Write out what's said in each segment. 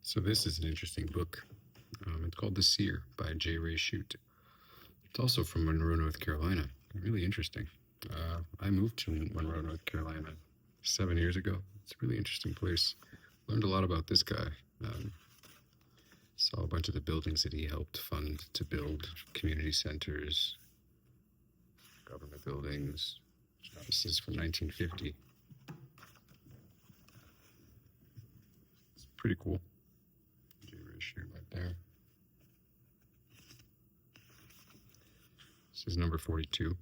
So this is an interesting book. It's called The Seer by J. Ray Shute. It's also from Monroe, North Carolina. Really interesting. I moved to Monroe, North Carolina 7 years ago. It's a really interesting place. Learned a lot about this guy. Um, Saw a bunch of the buildings that he helped fund to build, community centers, government buildings. This is from 1950. It's pretty cool. J. Ray Shute right there. This is number 42.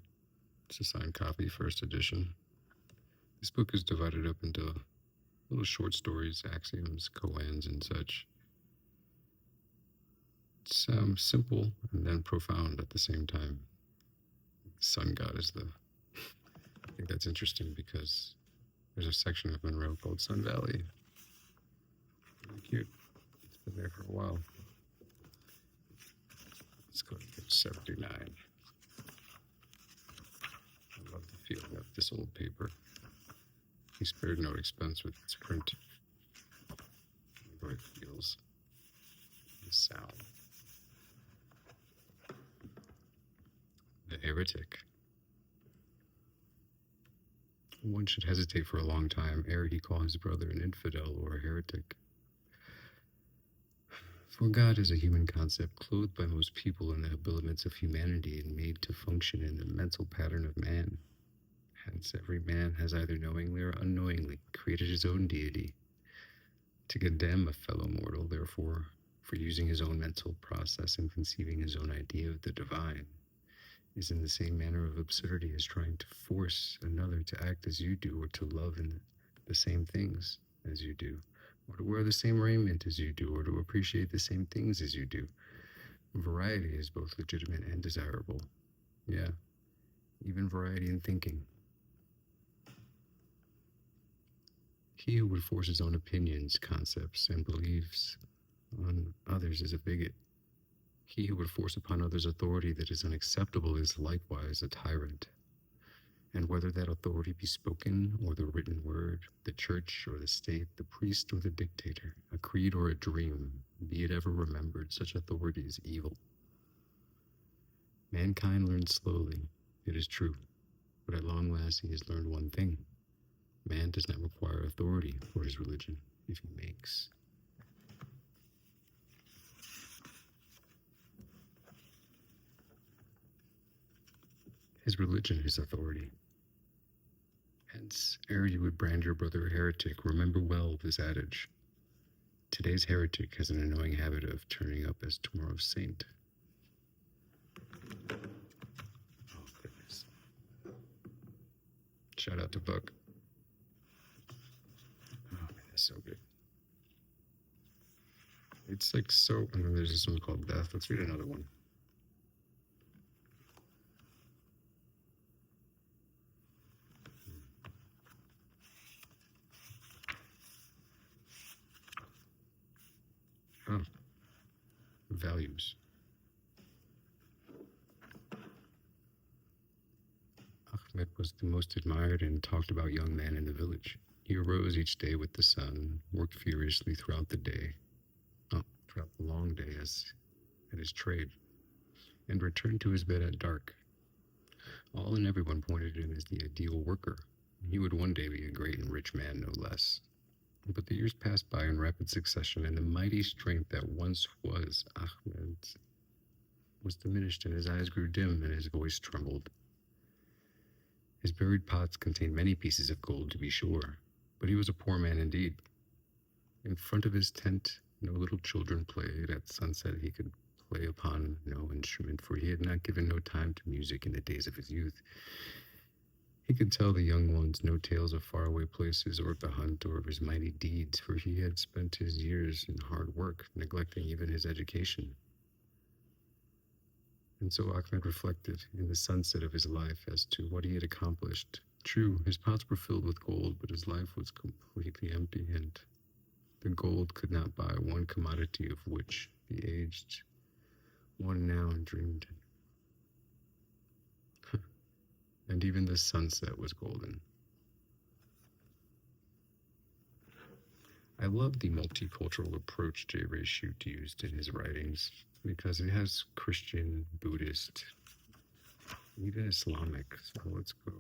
It's a signed copy, first edition. This book is divided up into little short stories, axioms, koans, and such. It's simple and then profound at the same time. Sun God is I think that's interesting because there's a section of Monroe called Sun Valley. Really cute. It's been there for a while. Let's go to page 79. I love the feeling of this old paper. He spared no expense with its print. The way it feels. The sound. The heretic. One should hesitate for a long time ere he call his brother an infidel or a heretic. For God is a human concept clothed by most people in the habiliments of humanity and made to function in the mental pattern of man. Hence, every man has either knowingly or unknowingly created his own deity. To condemn a fellow mortal, therefore, for using his own mental process and conceiving his own idea of the divine, is in the same manner of absurdity as trying to force another to act as you do, or to love in the same things as you do, or to wear the same raiment as you do, or to appreciate the same things as you do. Variety is both legitimate and desirable. Yeah, even variety in thinking. He who would force his own opinions, concepts, and beliefs on others is a bigot. He who would force upon others authority that is unacceptable is likewise a tyrant. And whether that authority be spoken or the written word, the church or the state, the priest or the dictator, a creed or a dream, be it ever remembered, such authority is evil. Mankind learns slowly, it is true, but at long last he has learned one thing. Man does not require authority for his religion if he makes. His religion is authority. Hence, ere you would brand your brother a heretic, remember well this adage. Today's heretic has an annoying habit of turning up as tomorrow's saint. Oh, goodness. Shout out to Buck. Oh, man, that's so good. It's like so, and then there's this one called Death. Let's read another one. Oh, values. Ahmed was the most admired and talked about young man in the village. He arose each day with the sun, worked furiously throughout the day, throughout the long day at his trade, and returned to his bed at dark. All and everyone pointed to him as the ideal worker. He would one day be a great and rich man, no less. But the years passed by in rapid succession, and the mighty strength that once was Ahmed's was diminished, and his eyes grew dim, and his voice trembled. His buried pots contained many pieces of gold, to be sure, but he was a poor man indeed. In front of his tent, no little children played. At sunset he could play upon no instrument, for he had not given no time to music in the days of his youth. He could tell the young ones no tales of faraway places, or of the hunt, or of his mighty deeds, for he had spent his years in hard work, neglecting even his education. And so Ahmed reflected in the sunset of his life as to what he had accomplished. True, his pots were filled with gold, but his life was completely empty, and the gold could not buy one commodity of which the aged one now dreamed. And even the sunset was golden. I love the multicultural approach J. Ray Shute used in his writings because it has Christian, Buddhist, even Islamic. So let's go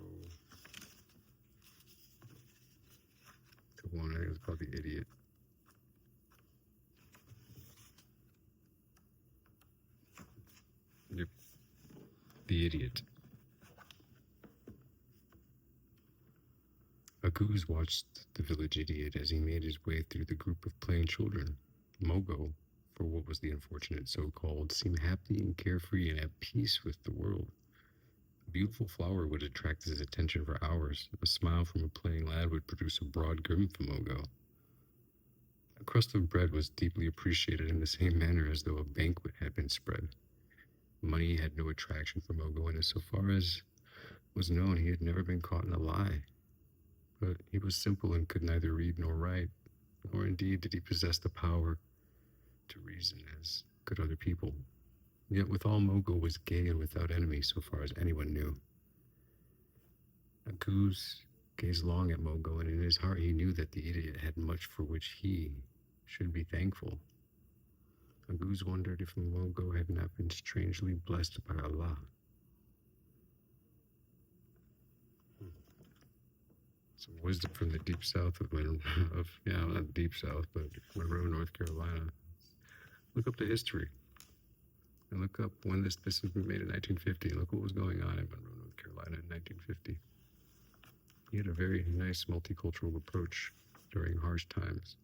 to one. I think it's called The Idiot. Yep. The Idiot. A goose watched the village idiot as he made his way through the group of playing children. Mogo, for what was the unfortunate so-called, seemed happy and carefree and at peace with the world. A beautiful flower would attract his attention for hours. A smile from a playing lad would produce a broad grin for Mogo. A crust of bread was deeply appreciated in the same manner as though a banquet had been spread. Money had no attraction for Mogo, and so far as was known, he had never been caught in a lie. But he was simple and could neither read nor write, nor indeed did he possess the power to reason as could other people. Yet withal Mogo was gay and without enemy so far as anyone knew. A goose gazed long at Mogo, and in his heart he knew that the idiot had much for which he should be thankful. A goose wondered if Mogo had not been strangely blessed by Allah. Some wisdom from the deep south of not deep south, but Monroe, North Carolina. Look up the history. And look up when this was made in 1950. Look what was going on in Monroe, North Carolina in 1950. He had a very nice multicultural approach during harsh times.